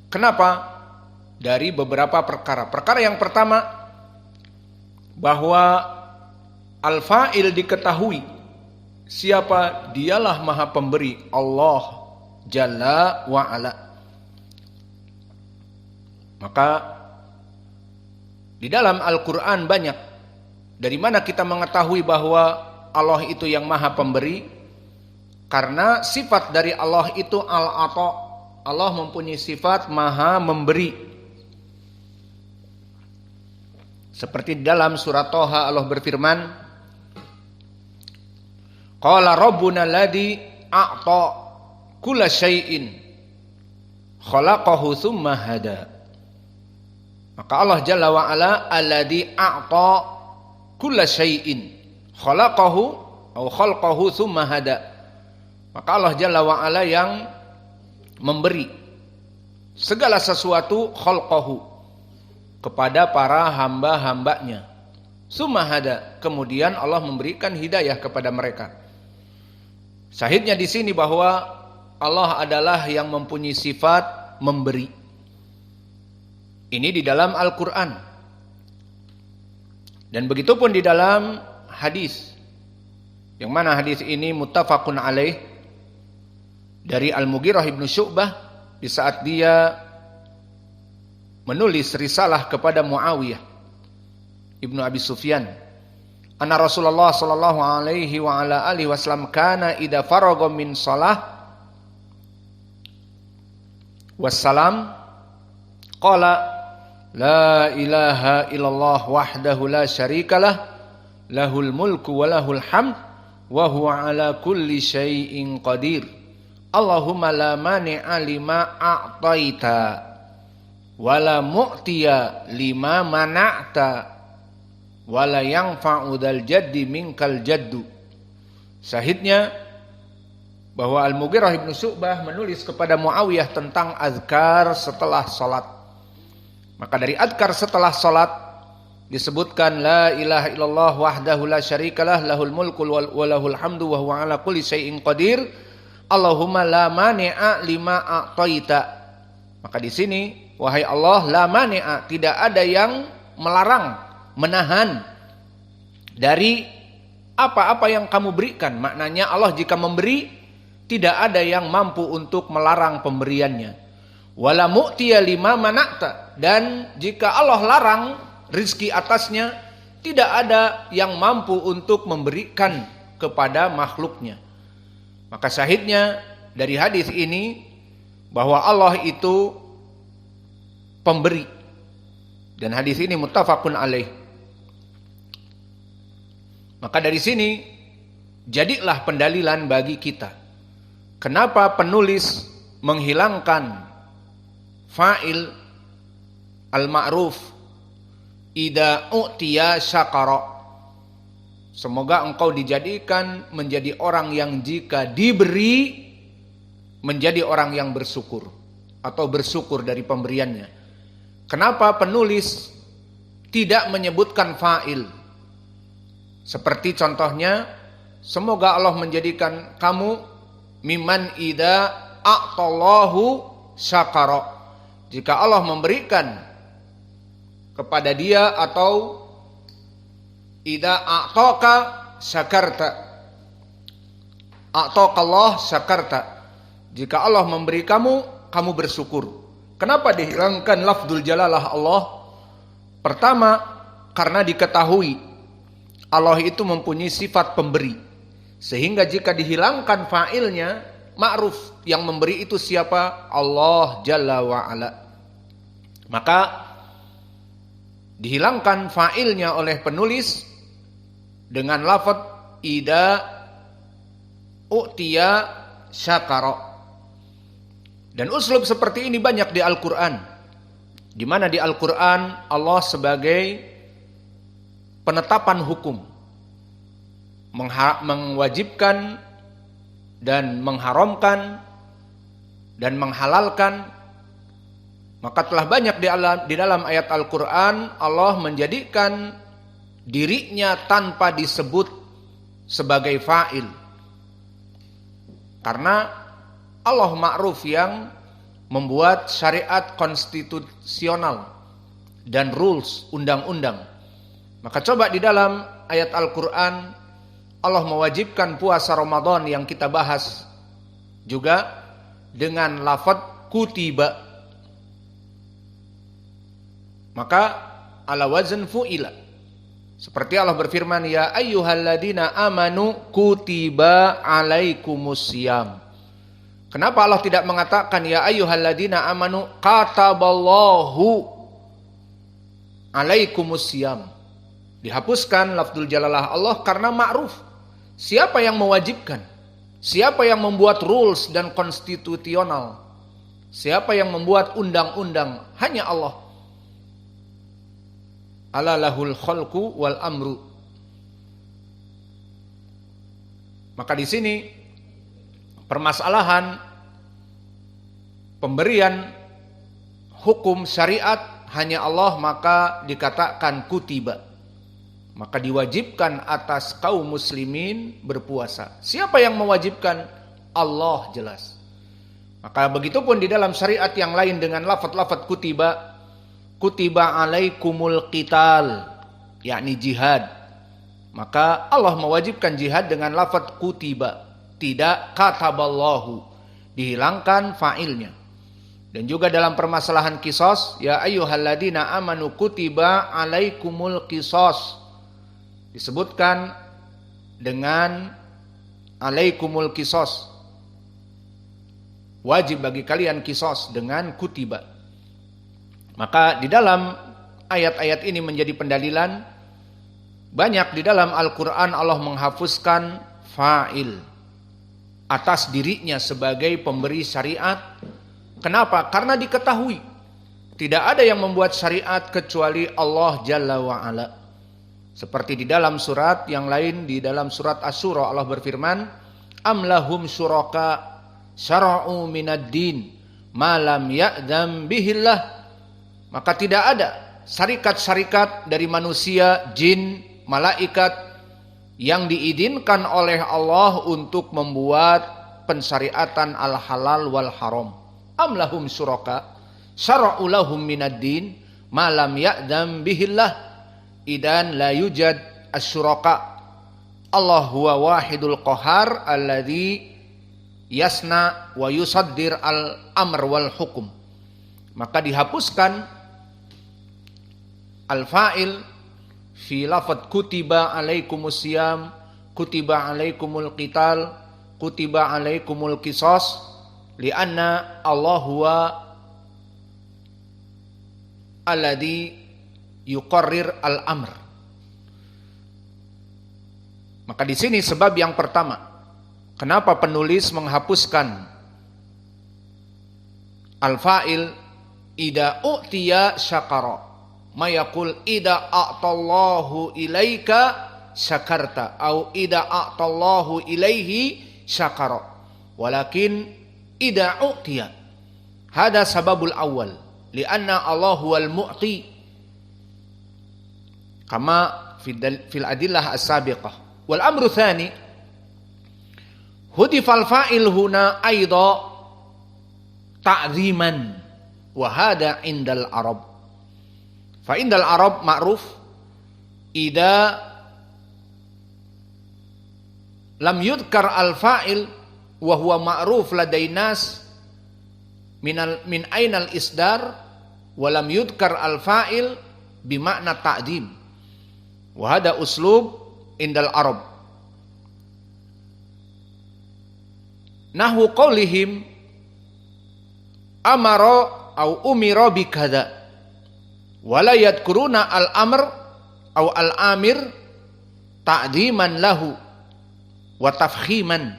Kenapa? Dari beberapa perkara. Perkara yang pertama, bahwa al-fa'il diketahui siapa, dialah Maha Pemberi, Allah Jalla wa Ala. Maka di dalam Al-Quran banyak. Dari mana kita mengetahui bahwa Allah itu yang Maha Pemberi? Karena sifat dari Allah itu al-ata. Allah mempunyai sifat Maha Memberi. Seperti di dalam surat Toha Allah berfirman, Qala Rabbuna alladhi a'ta kulla syai'in khalaqahu thumma hada. Maka Allah Jalla wa Ala alladhi a'ta kulla syai'in khalaqahu atau khalqahu thumma hada. Maka Allah Jalla wa Ala yang memberi segala sesuatu khalqahu kepada para hamba-hambanya. Tsumma hada, kemudian Allah memberikan hidayah kepada mereka. Syahidnya di sini bahwa Allah adalah yang mempunyai sifat memberi. Ini di dalam Al-Quran. Dan begitu pun di dalam hadis. Yang mana hadis ini muttafaqun alaih dari Al-Mughirah ibn Syu'bah di saat dia menulis risalah kepada Muawiyah ibnu Abi Sufyan. Anna Rasulullah sallallahu alaihi wa ala alihi wasallam kana idza faragha min shalah wassalam qala la ilaha illallah wahdahu la syarikalah lahul mulku wa lahul hamd wa huwa ala kulli syai'in qadir. Allahumma la mani'a lima a'taita wala mu'tiya lima mana'ta wala yanfa'u dzal jaddi minkal jaddu. Syahidnya bahwa Al-Mughirah ibn Syu'bah menulis kepada Muawiyah tentang azkar setelah salat. Maka dari azkar setelah salat disebutkan la ilaha illallah wahdahu la syarikalah lahul mulku wa lahul hamdu wa huwa ala kulli syai'in qadir. Allahumma la mani'a lima a'taita. Maka di sini, wahai Allah, la mani'a, tidak ada yang melarang, menahan dari apa-apa yang kamu berikan. Maknanya Allah jika memberi, tidak ada yang mampu untuk melarang pemberiannya. Wala mu'tiya lima mana'ta, dan jika Allah larang rizki atasnya, tidak ada yang mampu untuk memberikan kepada makhluknya. Maka syahidnya dari hadis ini bahwa Allah itu pemberi. Dan hadis ini muttafaqun alaih. Maka dari sini jadilah pendalilan bagi kita. Kenapa penulis menghilangkan fa'il al-ma'ruf idza u'tiya syakara. Semoga engkau dijadikan menjadi orang yang jika diberi menjadi orang yang bersyukur atau bersyukur dari pemberiannya. Kenapa penulis tidak menyebutkan fa'il? Seperti contohnya, semoga Allah menjadikan kamu mimman idza a'tallahu syakara. Jika Allah memberikan kepada dia atau idza a'taka syakarta. A'taqallah syakarta. Jika Allah memberi kamu, kamu bersyukur. Kenapa dihilangkan lafdzul jalalah Allah? Pertama, karena diketahui Allah itu mempunyai sifat pemberi. Sehingga jika dihilangkan fa'ilnya, ma'ruf, yang memberi itu siapa? Allah Jalla wa'ala. Maka dihilangkan fa'ilnya oleh penulis dengan lafaz idza u'tiya syakara. Dan uslub seperti ini banyak di Al-Quran. Di mana di Al-Quran Allah sebagai penetapan hukum mewajibkan dan mengharamkan dan menghalalkan. Maka telah banyak di dalam ayat Al-Quran Allah menjadikan dirinya tanpa disebut sebagai fa'il. Karena Allah ma'ruf yang membuat syariat konstitusional dan rules, undang-undang. Maka coba di dalam ayat Al-Quran Allah mewajibkan puasa Ramadan yang kita bahas juga dengan lafaz kutiba. Maka ala wazn fu'ila. Seperti Allah berfirman, ya ayyuhalladzina amanu kutiba alaikumusiyam. Kenapa Allah tidak mengatakan ya ayyuhalladzina amanu kataballahu alaikumusiyam? Dihapuskan lafzul jalalah Allah karena ma'ruf. Siapa yang mewajibkan? Siapa yang membuat rules dan konstitusional? Siapa yang membuat undang-undang? Hanya Allah. Ala lahul khalqu wal amru. Maka di sini permasalahan pemberian hukum syariat hanya Allah, maka dikatakan kutiba. Maka diwajibkan atas kaum muslimin berpuasa. Siapa yang mewajibkan? Allah jelas. Maka begitupun di dalam syariat yang lain dengan lafaz-lafaz kutiba. Kutiba alaikumul qital, yakni jihad. Maka Allah mewajibkan jihad dengan lafaz kutiba, tidak kataballahu, dihilangkan fa'ilnya. Dan juga dalam permasalahan qisas, ya ayyuhalladzina amanu kutiba alaikumul qisas, disebutkan dengan alaikumul qisas, wajib bagi kalian qisas dengan kutiba. Maka di dalam ayat-ayat ini menjadi pendalilan, banyak di dalam Al-Quran Allah menghapuskan fa'il atas dirinya sebagai pemberi syariat. Kenapa? Karena diketahui tidak ada yang membuat syariat kecuali Allah Jalla wa'ala. Seperti di dalam surat yang lain, di dalam surat Asy-Syura Allah berfirman, am lahum syuraka syara'u minad din ma lam ya'dzam bihillah. Maka tidak ada syarikat-syarikat dari manusia, jin, malaikat yang diizinkan oleh Allah untuk membuat pensyariatan al-halal wal haram. Am lahum syuraka syara'u lahum minad din ma lam ya'dzam bihillah. Idan la yujad asyuraka. Allah huwa wahidul qahar alladzi yasna wa yusaddir al-amr wal hukum. Maka dihapuskan al-fa'il fi lafadz kutiba alaikumusiyam, kutiba alaikumul qital, kutiba alaikumul qisas, lianna Allah huwa alladzi yuqarrir al-amr. Maka di sini sebab yang pertama, kenapa penulis menghapuskan al-fa'il ida u'tiya syakara, mayaqul ida a'tallahu ilaika syakarta au ida a'tallahu ilaihi syakara, walakin ida u'tiya. Hada sababul awal, lianna Allah huwal mu'ti kama fil adillah as-sabiqah. Wal amru tsani, hudifal fa'il huna aidha ta'ziman wa hada indal arab. Fa indal arab ma'ruf idza lam yudkar al fa'il wa huwa ma'ruf ladainas min ainal isdar wa lam yudkar al fa'il bi makna ta'zim. Wa hada uslub indal arab. Nahwu qaulihim amara au umira bikadza wala yadkuruna al-amr au al-amir ta'dhiman lahu wa tafkhiman.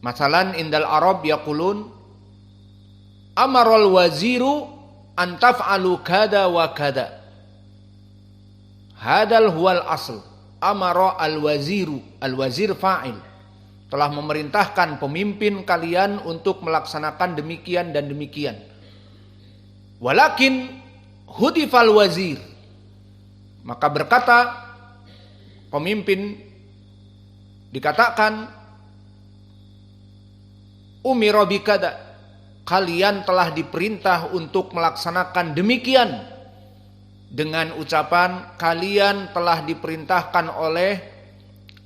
Masalan indal arab yaqulun amaral waziru an taf'alu kada wa kada. Hadal huwal asl. Amara al-waziru, al-wazir fa'il, telah memerintahkan pemimpin kalian untuk melaksanakan demikian dan demikian. Walakin hudifal wazir, maka berkata pemimpin, dikatakan umira bikada, kalian telah diperintah untuk melaksanakan demikian. Dengan ucapan kalian telah diperintahkan oleh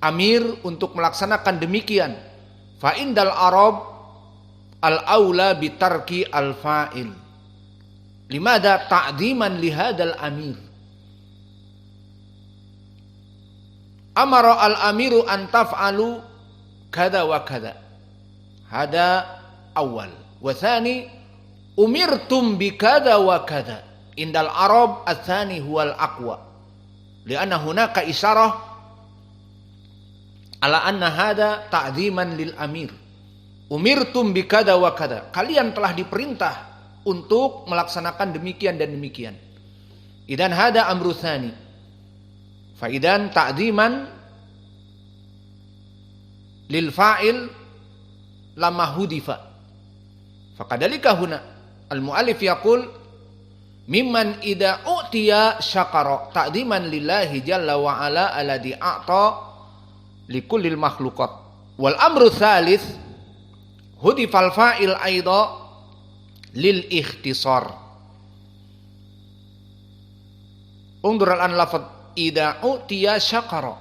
amir untuk melaksanakan demikian. Fa indal arab al-aula bitarki al-fa'il. Limada ta'diman lihadal amir. Amara al-amiru an taf'alu kada wa kada. Hada awal. Wa thani umirtum bi kada wa kada. Indal arab atsani huwal aqwa. Lianna hunaka isyarah ala anna hada ta'dhiman lil amir. Umirtum bi kada wa kada. Kalian telah diperintah untuk melaksanakan demikian dan demikian. Idan hada amru tsani. Fa idan ta'dhiman lil fa'il lama hudifa. Fakadalika huna al muallif yaqul mimman idza utiya syakara ta'diman lillahi jalla wa ala alladhi a'ta likullil makhluqat. Wal amru tsalits hudifal fa'il aidha lil ikhtisar. Undur al lafaz idza utiya syakara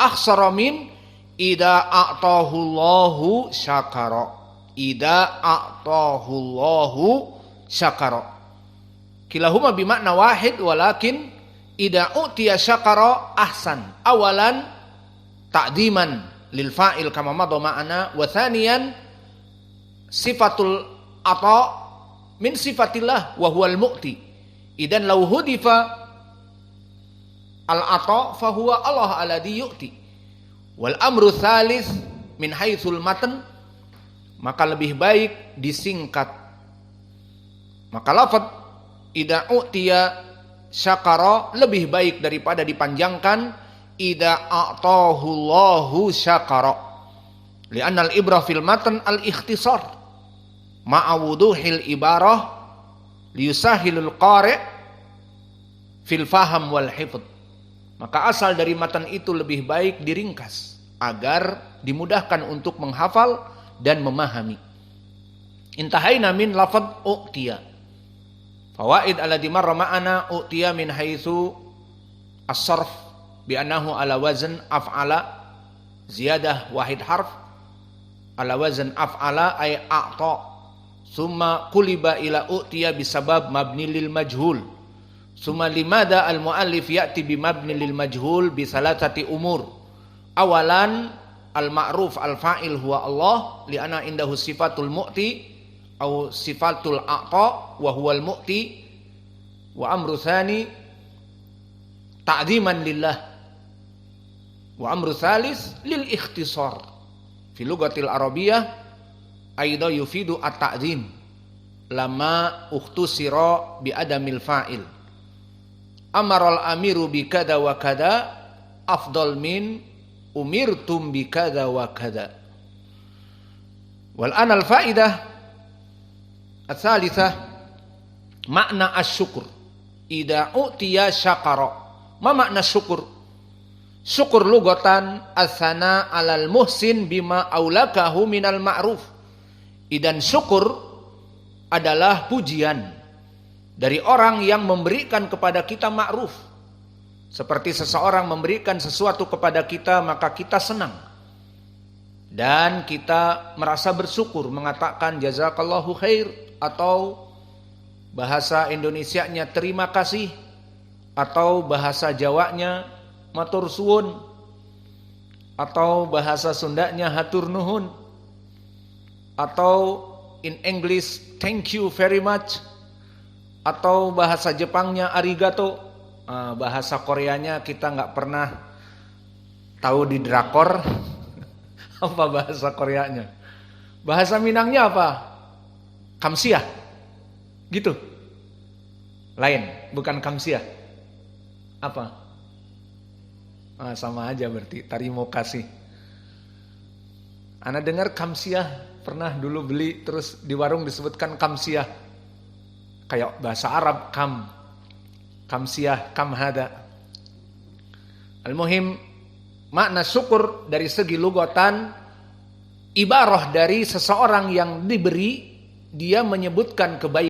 akhsara min idza a'tahu Allahu syakara. Idza a'tahu Allahu syakara. Kilahuma bimakna wahid walakin idza utiya syakara ahsan. Awalan ta'diman lil fa'il kama madha ma'ana wa thaniyan sifatul ata min sifatillah wa huwal mu'ti. Idan law hudifa al ata fa huwa Allah alladhi yu'ti. Wal amru tsalits min haitsul matan, maka lebih baik disingkat. Maka lafaz idza utiya syakara lebih baik daripada dipanjangkan idza a'tahu Allahu syakara. Li'anna al-ibrah fil matan al-ikhtisar ma'a wuduhil ibarah liyusahhilul qari' fil faham wal hifdz. Maka asal dari matan itu lebih baik diringkas agar dimudahkan untuk menghafal dan memahami. Intahaina min lafadz utiya. Fawaid alladhi marra ma'ana utiya min haitsu as-sarf bi annahu ala wazn af'ala ziyadah wahid harf ala wazn af'ala ay a'ta summa quliba ila utiya bisabab mabni lil majhul. Summa limada al muallif ya'ti bi mabni lil majhul bi salatati umur. Awalan al ma'ruf al fa'il huwa Allah li'anna indahu sifatul mu'ti au sifatul a'ta wa huwal mu'ti. Wa amru tsani ta'dhiman lillah. Wa amru tsalits lil ikhtisar. Fi lughatil arabiyyah aidha yufidu at-ta'dhim lama ukhtusira bi adamil fa'il. Amaral amiru bi kada wa kada afdal min umirtum bi kada wa kada. Wal anal faidah ats-tsalitsah makna asy-syukur. Idza utiya syakara. Ma makna syukur? Syukur lugatan as-sana 'alal muhsin bima aulakahu minal ma'ruf. Idan syukur adalah pujian dari orang yang memberikan kepada kita ma'ruf. Seperti seseorang memberikan sesuatu kepada kita, maka kita senang. Dan kita merasa bersyukur, mengatakan jazakallahu khair, atau bahasa Indonesianya terima kasih, atau bahasa Jawanya matur suwun, atau bahasa Sundanya hatur nuhun, atau in English thank you very much, atau bahasa Jepangnya arigato. Bahasa Koreanya kita nggak pernah tahu di drakor. Apa bahasa Koreanya? Bahasa Minangnya apa? Kamsiah. Gitu. Lain, bukan kamsiah. Apa? Sama aja berarti, tarimo kasih. Ana dengar kamsiah, pernah dulu beli terus di warung disebutkan kamsiah. Kayak bahasa Arab kamsiah, kamhada. Al-muhim, makna syukur dari segi lugatan ibarah dari seseorang yang diberi dia menyebutkan kebaikan